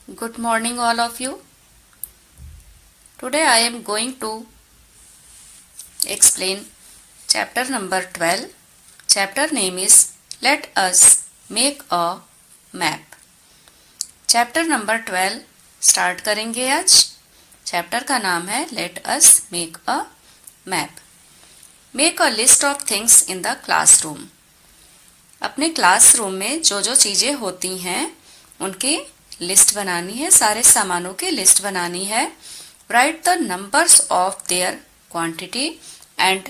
Good morning, all of you. Today I am going to explain chapter number 12. Chapter name is Let Us Make a Map. Chapter number 12 start करेंगे आज. Chapter का नाम है Let Us Make a Map. Make a list of things in the classroom. अपने classroom में जो जो चीजें होती हैं उनकी लिस्ट बनानी है, सारे सामानों की लिस्ट बनानी है. Right the numbers of their quantity and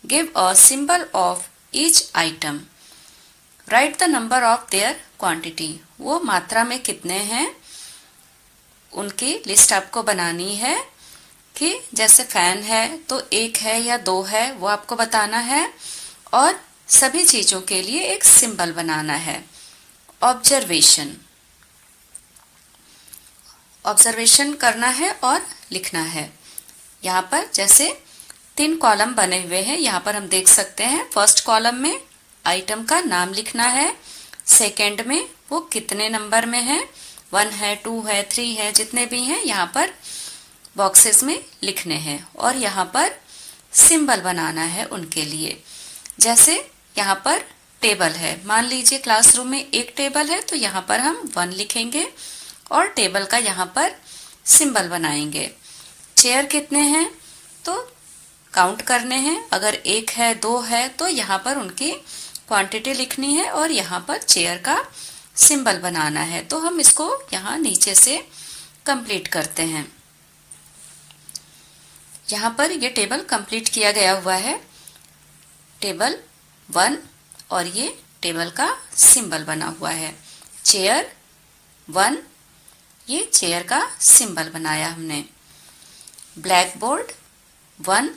give a symbol of each item. Right the number of their quantity, वो मात्रा में कितने हैं उनकी लिस्ट आपको बनानी है. कि जैसे फैन है तो एक है या दो है वो आपको बताना है, और सभी चीजों के लिए एक सिंबल बनाना है. ऑब्जर्वेशन करना है और लिखना है. यहाँ पर जैसे 3 कॉलम बने हुए हैं, यहाँ पर हम देख सकते हैं. फर्स्ट कॉलम में आइटम का नाम लिखना है, सेकंड में वो कितने नंबर में है, 1 है, 2 है, 3 है, जितने भी हैं यहाँ पर बॉक्सेस में लिखने हैं, और यहाँ पर सिंबल बनाना है उनके लिए. जैसे यहाँ पर टेबल है, मान लीजिए क्लासरूम में एक टेबल है तो यहाँ पर हम 1 लिखेंगे और टेबल का यहाँ पर सिंबल बनाएंगे. चेयर कितने हैं तो काउंट करने हैं, अगर 1 है, 2 है तो यहाँ पर उनकी क्वांटिटी लिखनी है और यहाँ पर चेयर का सिंबल बनाना है. तो हम इसको यहाँ नीचे से कंप्लीट करते हैं. यहाँ पर ये टेबल कंप्लीट किया गया हुआ है, टेबल 1, और ये टेबल का सिंबल बना हुआ है. चेयर 1, ये चेयर का सिंबल बनाया हमने. ब्लैक बोर्ड 1,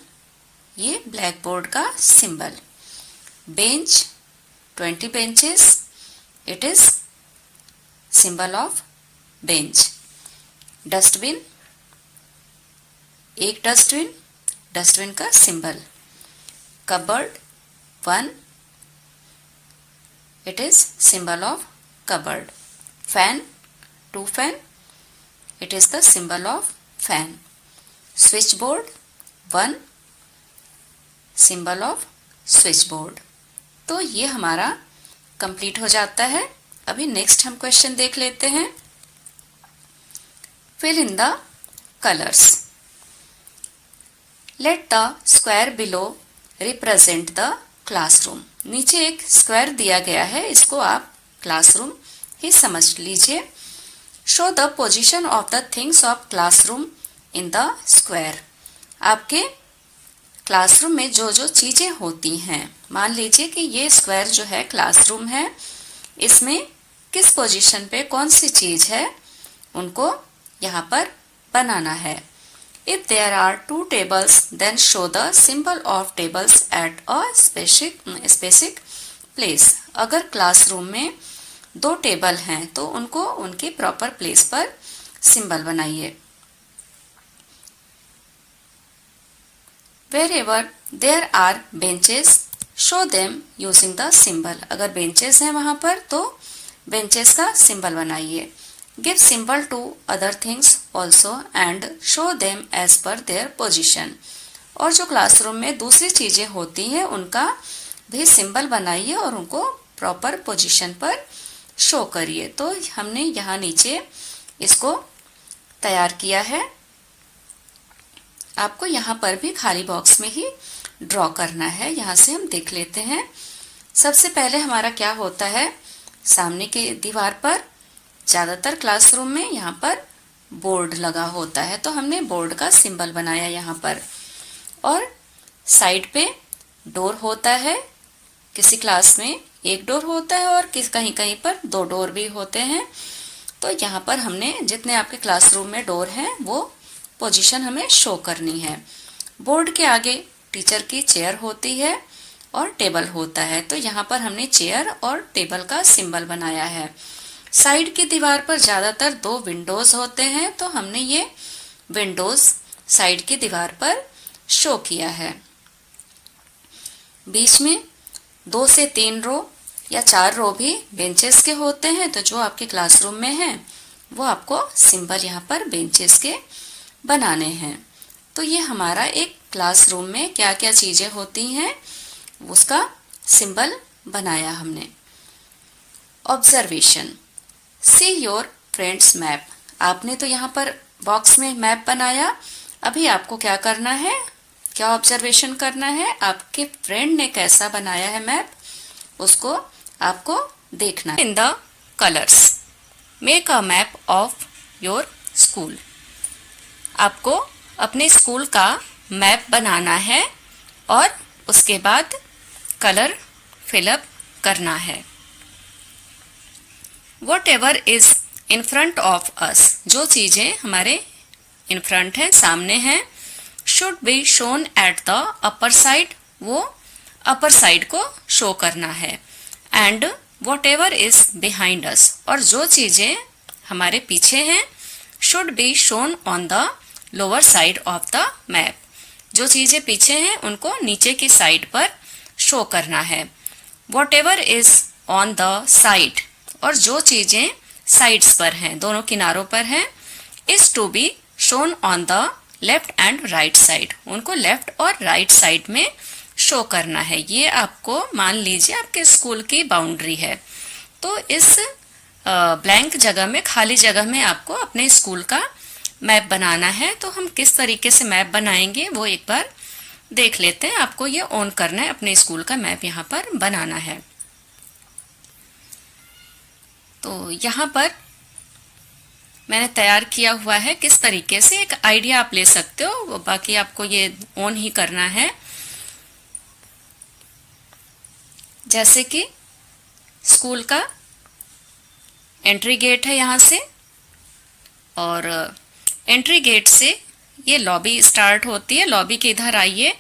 ये ब्लैक बोर्ड का symbol. Bench 20 benches, it is symbol of bench. Dustbin, एक डस्टबिन, डस्टबिन का symbol. Cupboard 1, it is symbol of cupboard. Fan 2 fan, it is the symbol of fan. Switchboard 1, symbol of switchboard. तो ये हमारा complete हो जाता है. अभी next हम क्वेश्चन देख लेते हैं. fill in the colors. let the square below represent the classroom. नीचे एक स्क्वायर दिया गया है, इसको आप क्लासरूम ही समझ लीजिए. Show the position of the things of classroom in the square. आपके क्लासरूम में जो जो चीजें होती हैं, मान लीजिए कि ये स्क्वायर जो है क्लासरूम है, इसमें किस पोजीशन पे कौन सी चीज है उनको यहाँ पर बनाना है. If there are 2 tables, then show the symbol of tables at a specific place. अगर क्लासरूम में 2 टेबल हैं तो उनको उनकी प्रॉपर प्लेस पर सिंबल बनाइए. Wherever there are benches, show them using the symbol. अगर बेंचेस हैं वहां पर तो बेंचेस का सिंबल बनाइए. Give symbol to other things also and show them as per their position. और जो क्लासरूम में दूसरी चीजें होती हैं उनका भी सिंबल बनाइए और उनको प्रॉपर पोजीशन पर शो करिए. तो हमने यहाँ नीचे इसको तैयार किया है. आपको यहाँ पर भी खाली बॉक्स में ही ड्रॉ करना है. यहाँ से हम देख लेते हैं. सबसे पहले हमारा क्या होता है, सामने के दीवार पर ज्यादातर क्लासरूम में यहाँ पर बोर्ड लगा होता है, तो हमने बोर्ड का सिंबल बनाया यहाँ पर. और साइड पे डोर होता है, किसी क्लास में एक डोर होता है और कहीं कहीं पर 2 डोर भी होते हैं. तो यहाँ पर हमने जितने आपके क्लासरूम में डोर हैं वो पोजीशन हमें शो करनी है. बोर्ड के आगे टीचर की चेयर होती है और टेबल होता है, तो यहाँ पर हमने चेयर और टेबल का सिंबल बनाया है. साइड की दीवार पर ज्यादातर 2 विंडोज होते हैं, तो हमने ये विंडोज साइड की दीवार पर शो किया है. बीच में 2 से 3 रो या 4 रो भी बेंचेस के होते हैं, तो जो आपके क्लासरूम में हैं वो आपको सिंबल यहाँ पर बेंचेस के बनाने हैं। तो ये हमारा एक क्लासरूम में क्या क्या चीजें होती हैं उसका सिंबल बनाया हमने। Observation, see your friends map. आपने तो यहाँ पर बॉक्स में मैप बनाया, अभी आपको क्या करना है, क्या ऑब्जर्वेशन करना है, आपके फ्रेंड ने कैसा बनाया है मैप उसको आपको देखना है। In the colours, make a map of your school. आपको अपने स्कूल का मैप बनाना है और उसके बाद कलर फिलअप करना है। What ever is in front of us, जो चीजें हमारे इन फ्रंट है, सामने हैं, should be shown at the upper side, वो अपर साइड को शो करना है। And what ever is behind us, और जो चीजें हमारे पीछे हैं, should be shown on the lower side of the map, जो चीजें पीछे हैं उनको नीचे की साइड पर शो करना है। What ever is on the side, और जो चीजें साइड्स पर हैं, दोनों किनारों पर हैं, is to be shown on the left and right side, उनको लेफ्ट और राइट साइड में शो करना है। ये आपको मान लीजिए आपके स्कूल की बाउंड्री है, तो इस ब्लैंक जगह में, खाली जगह में आपको अपने स्कूल का मैप बनाना है। तो हम किस तरीके से मैप बनाएंगे वो एक बार देख लेते हैं। आपको ये ऑन करना है, अपने स्कूल का मैप यहाँ पर बनाना है। तो यहाँ पर मैंने तैयार किया हुआ है, किस तरीके से, एक आइडिया आप ले सकते हो, बाकी आपको ये ऑन ही करना है। जैसे कि स्कूल का एंट्री गेट है यहाँ से, और एंट्री गेट से ये लॉबी स्टार्ट होती है। लॉबी के इधर आइए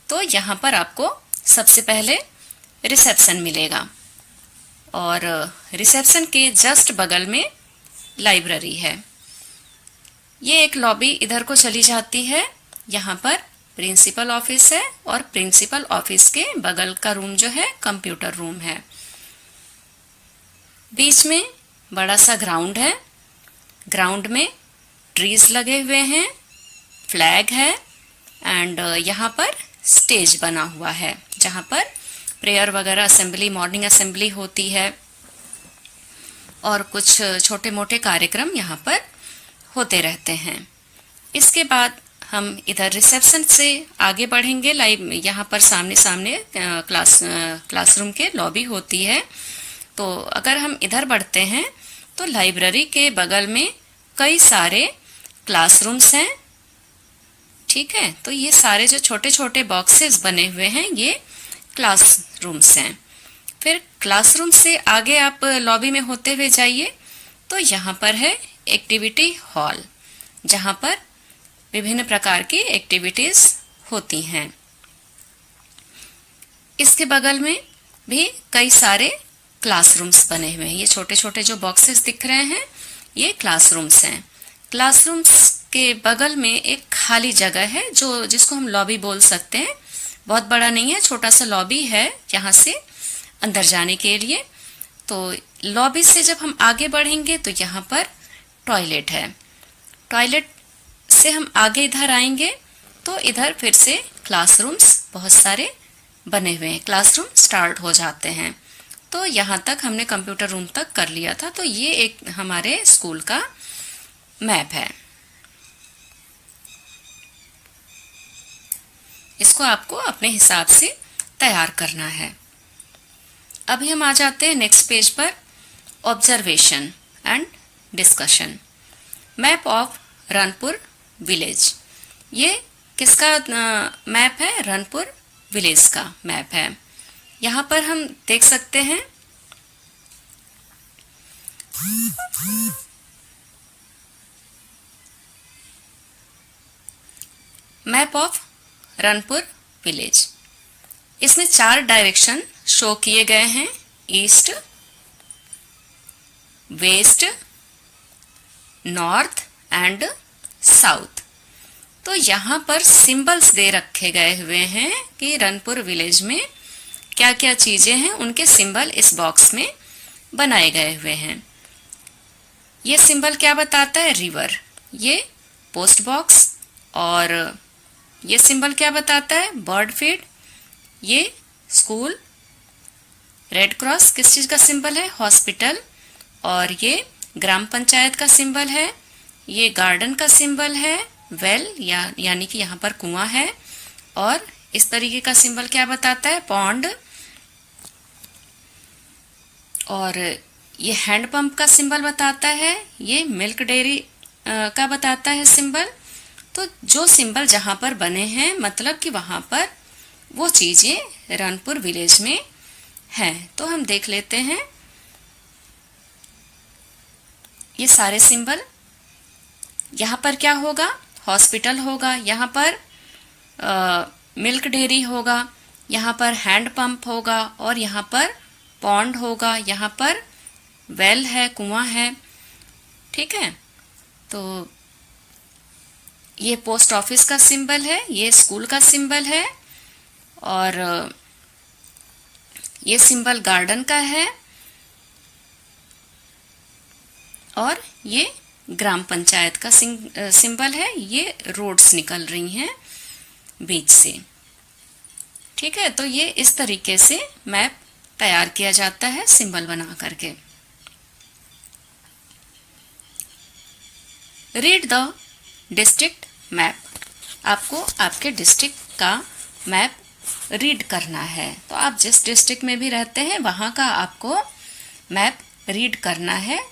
तो यहाँ पर आपको सबसे पहले रिसेप्शन मिलेगा, और रिसेप्शन के जस्ट बगल में लाइब्रेरी है। ये एक लॉबी इधर को चली जाती है, यहाँ पर प्रिंसिपल ऑफिस है, और प्रिंसिपल ऑफिस के बगल का रूम जो है कंप्यूटर रूम है। बीच में बड़ा सा ग्राउंड है, ग्राउंड में ट्रीज लगे हुए हैं, फ्लैग है, एंड यहाँ पर स्टेज बना हुआ है जहाँ पर प्रेयर वगैरह, असेंबली, मॉर्निंग असेंबली होती है, और कुछ छोटे मोटे कार्यक्रम यहाँ पर होते रहते हैं। इसके बाद हम इधर रिसेप्शन से आगे बढ़ेंगे। यहाँ पर सामने सामने क्लासरूम के लॉबी होती है। तो अगर हम इधर बढ़ते हैं तो लाइब्रेरी के बगल में कई सारे क्लासरूम्स हैं, ठीक है। तो ये सारे जो छोटे छोटे बॉक्सेस बने हुए हैं ये क्लासरूम्स हैं। फिर क्लासरूम से आगे आप लॉबी में होते हुए जाइए तो यहाँ पर है एक्टिविटी हॉल, जहाँ पर विभिन्न प्रकार की एक्टिविटीज होती हैं। इसके बगल में भी कई सारे क्लासरूम्स बने हुए हैं। ये छोटे छोटे जो बॉक्सेस दिख रहे हैं ये क्लासरूम्स हैं। क्लासरूम्स के बगल में एक खाली जगह है जो जिसको हम लॉबी बोल सकते हैं। बहुत बड़ा नहीं है, छोटा सा लॉबी है यहाँ से अंदर जाने के लिए। तो लॉबी से जब हम आगे बढ़ेंगे तो यहाँ पर टॉयलेट है। टॉयलेट से हम आगे इधर आएंगे तो इधर फिर से क्लासरूम्स बहुत सारे बने हुए हैं, क्लासरूम स्टार्ट हो जाते हैं। तो यहाँ तक हमने कंप्यूटर रूम तक कर लिया था। तो ये एक हमारे स्कूल का मैप है। इसको आपको अपने हिसाब से तैयार करना है। अभी हम आ जाते हैं नेक्स्ट पेज पर, observation and discussion. Map of Ranpur village. ये किसका मैप है? रनपुर विलेज का मैप है। यहाँ पर हम देख सकते हैं मैप ऑफ रनपुर विलेज। इसमें 4 डायरेक्शन शो किए गए हैं, east, west, north and south. तो यहाँ पर सिंबल्स दे रखे गए हुए हैं कि रनपुर विलेज में क्या क्या चीजें हैं, उनके सिंबल इस बॉक्स में बनाए गए हुए हैं। ये सिंबल क्या बताता है? रिवर। ये पोस्ट बॉक्स। और ये सिंबल क्या बताता है? Bird feed. ये स्कूल। रेड क्रॉस किस चीज का सिंबल है? हॉस्पिटल। और ये ग्राम पंचायत का सिंबल है। ये गार्डन का सिंबल है, वेल यानी कि यहाँ पर कुआं है। और इस तरीके का सिंबल क्या बताता है? पॉन्ड। और ये हैंड पंप का सिंबल बताता है। ये मिल्क डेयरी का बताता है सिंबल। तो जो सिंबल जहां पर बने हैं मतलब कि वहां पर वो चीजें रनपुर विलेज में हैं। तो हम देख लेते हैं ये सारे सिंबल। यहाँ पर क्या होगा? हॉस्पिटल होगा, यहाँ पर मिल्क डेयरी होगा, यहाँ पर हैंड पंप होगा, और यहाँ पर पॉन्ड होगा, यहाँ पर वेल है, कुआं है। ठीक है, तो ये पोस्ट ऑफिस का सिंबल है, ये स्कूल का सिंबल है, और ये सिंबल गार्डन का है, और ये ग्राम पंचायत का सिंबल है। ये रोड्स निकल रही हैं बीच से। ठीक है, तो ये इस तरीके से मैप तैयार किया जाता है सिंबल बना करके। Read the district map. आपको आपके डिस्ट्रिक्ट का मैप रीड करना है। तो आप जिस डिस्ट्रिक्ट में भी रहते हैं वहां का आपको मैप रीड करना है